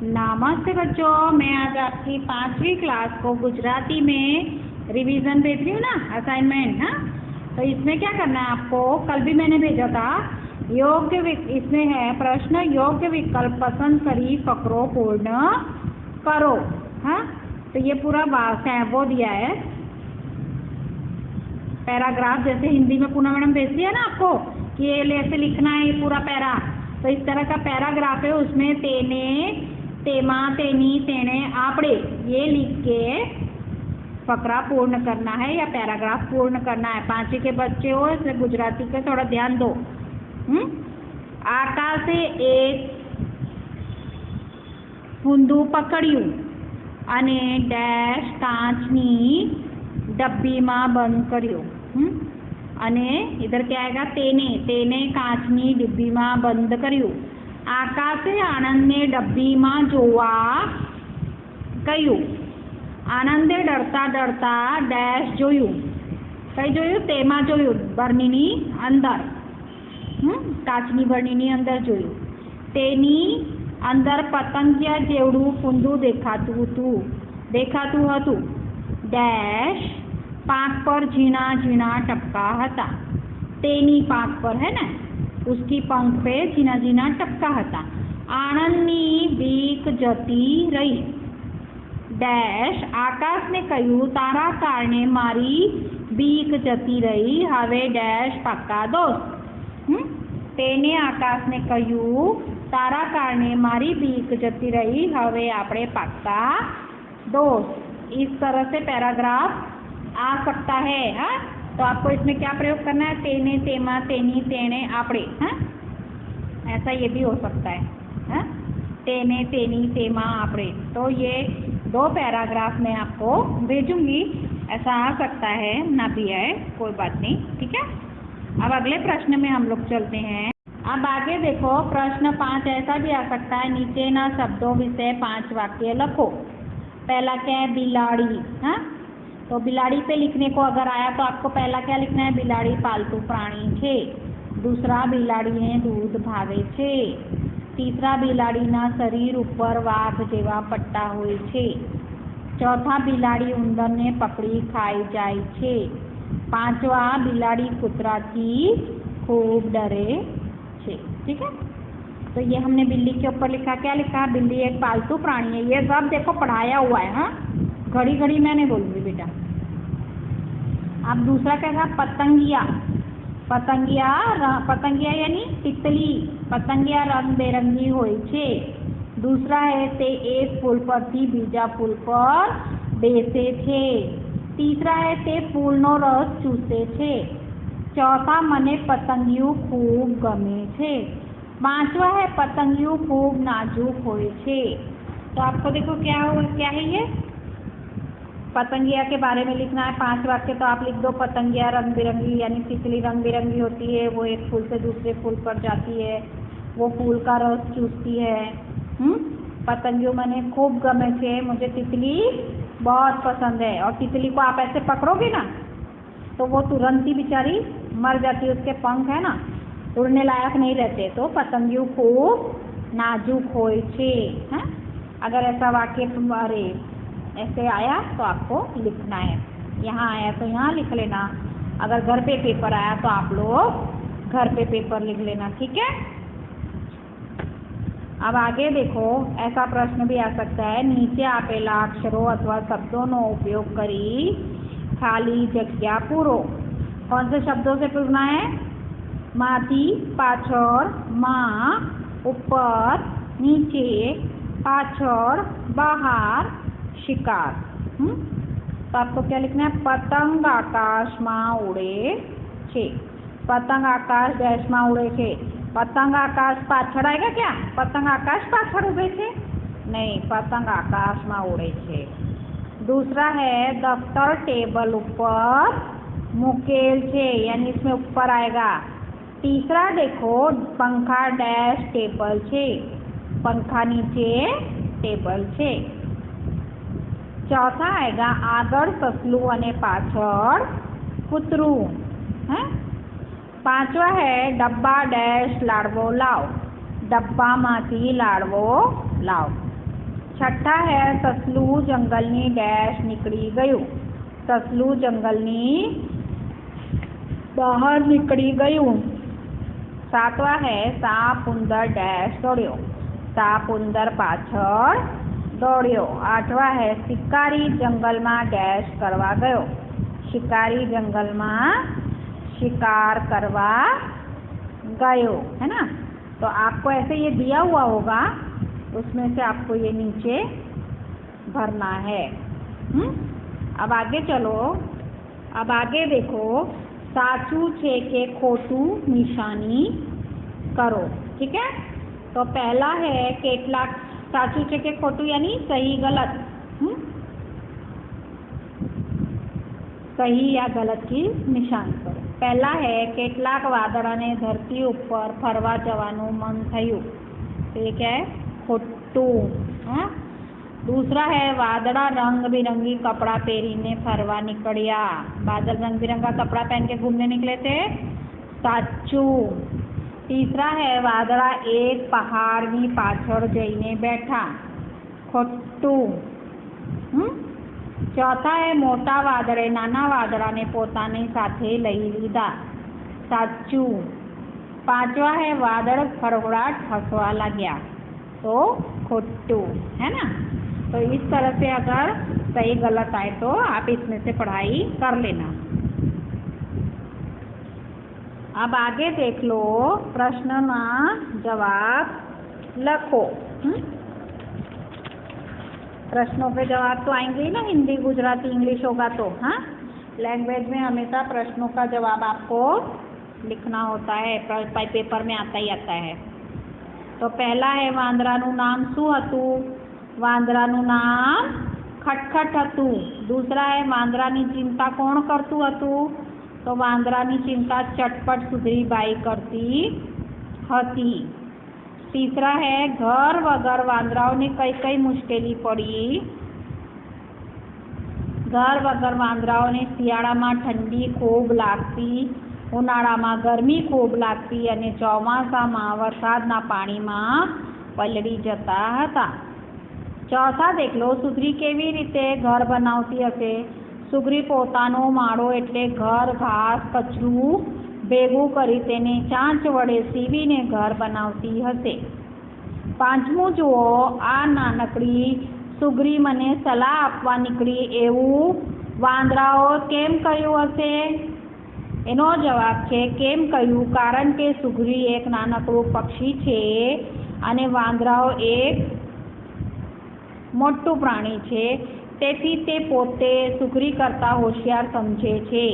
नमस्ते बच्चों, मैं आज आपकी 5वीं क्लास को गुजराती में रिवीजन भेज रही हूँ ना, असाइनमेंट। हाँ, तो इसमें क्या करना है आपको, कल भी मैंने भेजा था। इसमें है प्रश्न, योग्य विकल्प पसंद करी फकरो पूर्ण करो। हाँ, तो ये पूरा वो दिया है पैराग्राफ, जैसे हिंदी में पूना मैडम भेजती है ना आपको कि ये ऐसे लिखना है, ये पूरा पैरा। तो इस तरह का पैराग्राफ है, उसमें तेने, तेमा, तेनी, तेने, आपड़े ये लिख के फकरा पूर्ण करना है या पैराग्राफ पूर्ण करना है। 5वीं के बच्चे हो, इसलिए गुजराती पे थोड़ा ध्यान दो। आकाशे एक ઊંધું પકડ્યું અને ડેશ કાચની ડબ્બીમાં બંધ કર્યો। અને इधर क्या आएगा, तेने, तेने काचनी डिब्बीમાં બંધ કર્યું। आकाशे आनंदने डब्बीમાં જોવા ગયું। आनंदे डरता डरता डैश જોયું। કઈ જોયું? તેમાં જોયું, બરણીની અંદર। કાચની બરણીની અંદર જોયું। તેની અંદર પતંગિયા જેવડું કૂંદું દેખાતું હતું। ડैश पाक पर झीना झीना टपका हता। तेनी पाक पर है ना, उसकी पंख पे झीना झीना टपका हता। आनंदनी बीक जती रही। डैश आकाश ने कहूँ तारा कारणे मारी बीक जती रही, हवे डैश पक्का दोस्त। तेने आकाश ने कहूँ तारा कारणे मारी बीक जती रही, हवे आपणे पक्का दोस्त। इस तरह से पैराग्राफ आ सकता है। हाँ, तो आपको इसमें क्या प्रयोग करना है, तेने, तेमा, तेनी, तेने, आपड़े। हाँ, ऐसा ये भी हो सकता है। हाँ, तेने, तेनी, तेमा, आपड़े। तो ये 2 पैराग्राफ मैं आपको भेजूंगी। ऐसा आ सकता है, ना भी आए, कोई बात नहीं, ठीक है। अब अगले प्रश्न में हम लोग चलते हैं। अब आगे देखो, प्रश्न 5 ऐसा भी आ सकता है, नीचे ना शब्दों विषय 5 वाक्य लिखो। पहला क्या है, बिलाड़ी। हाँ, तो बिलाड़ी पे लिखने को अगर आया तो आपको पहला क्या लिखना है, बिलाड़ी पालतू प्राणी छे। दूसरा, बिलाड़ी ने दूध भावे छे। तीसरा, बिलाड़ी ना शरीर ऊपर वाघ जेवा पट्टा होय छे। चौथा, बिलाड़ी उंदर ने पकड़ी खाई जाय छे। पांचवा, बिलाड़ी कुतरा थी खूब डरे छे। ठीक है, तो ये हमने बिल्ली के ऊपर लिखा, क्या लिखा, बिल्ली एक पालतू प्राणी है। ये सब देखो पढ़ाया हुआ है। हाँ, घड़ी घड़ी मैं नहीं बोलूँगी बेटा। अब दूसरा क्या था, पतंगिया। पतंगिया यानी तितली। पतंगिया रंग बेरंगी होय छे। दूसरा है, ते एक फूल पर थी बीजा फूल पर बेसे छे। तीसरा है, ते फूलनो रस चूसे छे। चौथा, मने पतंगिયું खूब गमे छे। पांचवा है, पतंगिયું खूब नाजुक होय छे। तो आपको देखो क्या है ये, पतंगिया के बारे में लिखना है 5 वाक्य। तो आप लिख दो, पतंगिया रंग बिरंगी, यानी तितली रंग बिरंगी होती है, वो एक फूल से दूसरे फूल पर जाती है, वो फूल का रस चूसती है। पतंगियों मने खूब गमे छे, मुझे तितली बहुत पसंद है। और तितली को आप ऐसे पकड़ोगे ना तो वो तुरंत ही बेचारी मर जाती है, उसके पंख है ना उड़ने लायक नहीं रहते। तो पतंगियों खूब नाजुक होय छे। हाँ, अगर ऐसा वाक्य तुम्हारे ऐसे आया तो आपको लिखना है। यहाँ आया तो यहाँ लिख लेना, अगर घर पे पेपर आया तो आप लोग घर पे पेपर लिख लेना, ठीक है। अब आगे देखो, ऐसा प्रश्न भी आ सकता है, नीचे आपेला अक्षरों अथवा शब्दों उपयोग करी खाली जग्या पूरो। कौन से शब्दों से पूछना है, माथी, पाछड़, माँ, ऊपर, नीचे, पाछड़, बाहर, शिकार। तो आपको क्या लिखना है, पतंग आकाश में उड़े छे। पतंग आकाश डैश में उड़े छे। पतंग आकाश पाछड़ आएगा क्या, पतंग आकाश पाछड़ उड़े छे? नहीं, पतंग आकाश में उड़े छे। दूसरा है, दफ्तर टेबल ऊपर मुकेल छे, यानी इसमें ऊपर आएगा। तीसरा देखो, पंखा डैश टेबल छे, पंखा नीचे टेबल छे। चौथा आएगा, आगळ ससलू अने पाछळ कूतरू। है। पांचवा है, डब्बा डैश लाडवो लाव, डब्बामांथी लाडवो लाव। छठा है ससलू जंगलनी डैश निकली गयु। ससलू जंगलनी बहार निकली गयु। सातवा है साप उंदर डैश दौड़्यो। साप उंदर पाछळ दौड़्यो। आठवा है शिकारी जंगल में डैश करवा गयो। शिकारी जंगल में शिकार करवा गयो, है ना। तो आपको ऐसे ये दिया हुआ होगा, उसमें से आपको ये नीचे भरना है। अब आगे चलो। अब आगे देखो, साचू छे के खोटू निशानी करो। ठीक है। तो पहला है केटलाक साचू छे के खोटू यानी सही गलत। सही या गलत की निशान करो। पहला है केटलाक वादळाने धरती ऊपर फरवा जवानुं मन थयुं। तो ये क्या है? खोटू। दूसरा है वादड़ा रंग बिरंगी कपड़ा पहरीने फरवा निकलिया। बादल रंग बिरंगा कपड़ा पहन के घूमने निकले थे। साचू। तीसरा है वादड़ा एक पहाड़नी पाछळ जईने बैठा। खोटू। चौथा है मोटा वादळे नाना वादळाने पोतानी साथे लई लीधा। साचू। पांचवा है वादळ खड़खड़ाट हसवा लाग्या। तो खोटू, है ना। तो इस तरह से अगर सही गलत आए तो आप इसमें से पढ़ाई कर लेना। अब आगे देख लो, प्रश्न ना जवाब लखो। प्रश्नों के जवाब तो आएंगे ही ना, हिंदी गुजराती इंग्लिश होगा तो। हाँ, लैंग्वेज में हमेशा प्रश्नों का जवाब आपको लिखना होता है, पेपर में आता ही आता है। तो पहला है वांदराનું नाम શું હતું? वांदराનું नाम खटखट હતું। दूसरा है वांदराની चिंता कोण करતું હતું? तो वांदराની चिंता चटपट सुधरी बाई करती હતી। तीसरा है घर वगर वांदराओने कई कई मुश्केली पड़ी। घर वगर वांदराओने शियाळामां ठंडी खूब लागती, उनाळामां गरमी खूब लागती अने ચોમાસામાં વરસાદના પાણીમાં પલળી જતા હતા। चौथा देख लो, सुगरी केवी रीते घर बनावती हशे? सुगरी पोतानो माळो एटले घर घास कचरू भेगुं करी तेने चांच वडे सीवीने घर बनावती हशे। पांचमું जुओ, आ नानकड़ी सुगरी मने सलाह आपवा निकળી एवुं वांदराओ केम कह्युं हशे? एनो जवाब छे केम कह्युं, कारण के सुगरी एक नानकड़ुं पक्षी छे अने वांदराओ एक मोटुं प्राणी छे, तेथी ते पोते सुगरी करता होशियार समझे छे।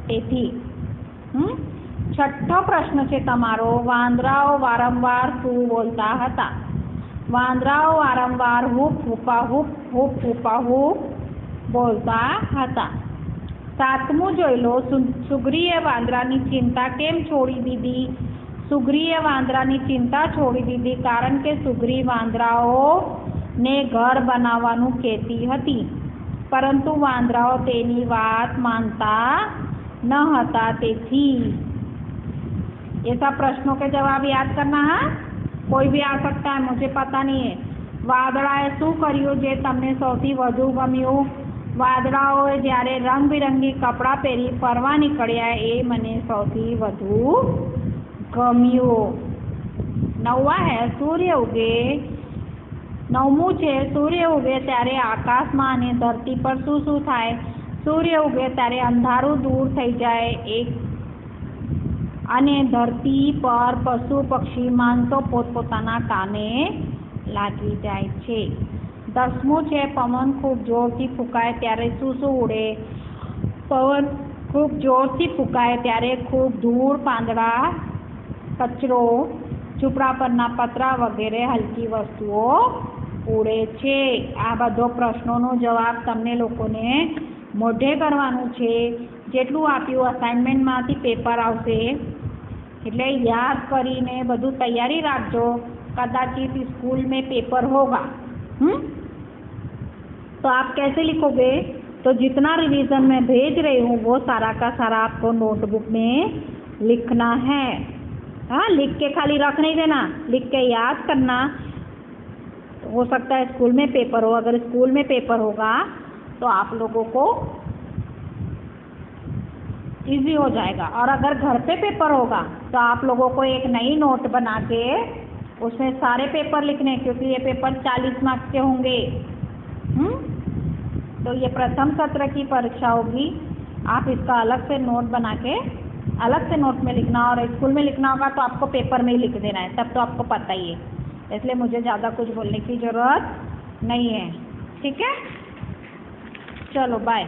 तेथी छठ्ठो प्रश्न छे तमारो, वांदराओ वारंवार शुं बोलता हता? वांदराओ वारंवार हुप हुपा हुप बोलता हता। सातमું જોઈ લો, સુગ્રીએ વાંદરાની चिंता केम छोड़ी दीधी? सुग्रीए वांदरानी चिंता छोड़ी दीधी कारण के सुग्री वांदराओ ने घर बनाववानुं कहेती हती, परंतु वांदराओ तेनी वात मानता न हता। तेथी ये सब प्रश्नों के जवाब याद करना है। कोई भी आ सकता है, मुझे पता नहीं है। वादळाए शुं कर्युं जे तमने सौथी वधु गम्युं? वादळाओए ज्यारे रंगबिरंगी कपड़ा पहरी फरवा निकळ्या ए मने सौथी वधु गम्युं। नववा है सूर्य उगे। नवमुं छे सूर्य उगे त्यारे आकाशमां अने धरती पर शुं शुं थाय? सूर्य उगे त्यारे अंधारुं दूर थई जाय एक अने धरती पर पशु पक्षी माणसो पोतपोताना कामे लागी जाय छे। 10મું છે પવન ખૂબ જોરથી ફૂંકાય ત્યારે શું શું ઉડે? પવન ખૂબ જોરથી ફૂંકાય ત્યારે ખૂબ ધૂળ, પાંદડા, કચરો, ઝૂંપડા પરના પતરા વગેરે હલકી વસ્તુઓ ઉડે છે। આ બધો પ્રશ્નોનો જવાબ તમને લોકોને મોઢે કરવાનું છે। જેટલું આપ્યું અસાઇનમેન્ટમાંથી પેપર આવશે એટલે યાદ કરીને બધું તૈયારી રાખજો। कदाचित स्कूल में पेपर होगा। तो आप कैसे लिखोगे? तो जितना रिवीजन मैं भेज रही हूँ वो सारा का सारा आपको नोटबुक में लिखना है। हाँ, लिख के खाली रख नहीं देना, लिख के याद करना। तो हो सकता है स्कूल में पेपर हो, अगर स्कूल में पेपर होगा तो आप लोगों को इजी हो जाएगा। और अगर घर पे पेपर होगा तो आप लोगों को एक नई नोट बना के उसमें सारे पेपर लिखने, क्योंकि ये पेपर 40 मार्क्स के होंगे। तो ये प्रथम सत्र की परीक्षा होगी। आप इसका अलग से नोट बना के अलग से नोट में लिखना, और स्कूल में लिखना होगा तो आपको पेपर में ही लिख देना है, तब तो आपको पता ही है, इसलिए मुझे ज़्यादा कुछ बोलने की ज़रूरत नहीं है। ठीक है, चलो बाय।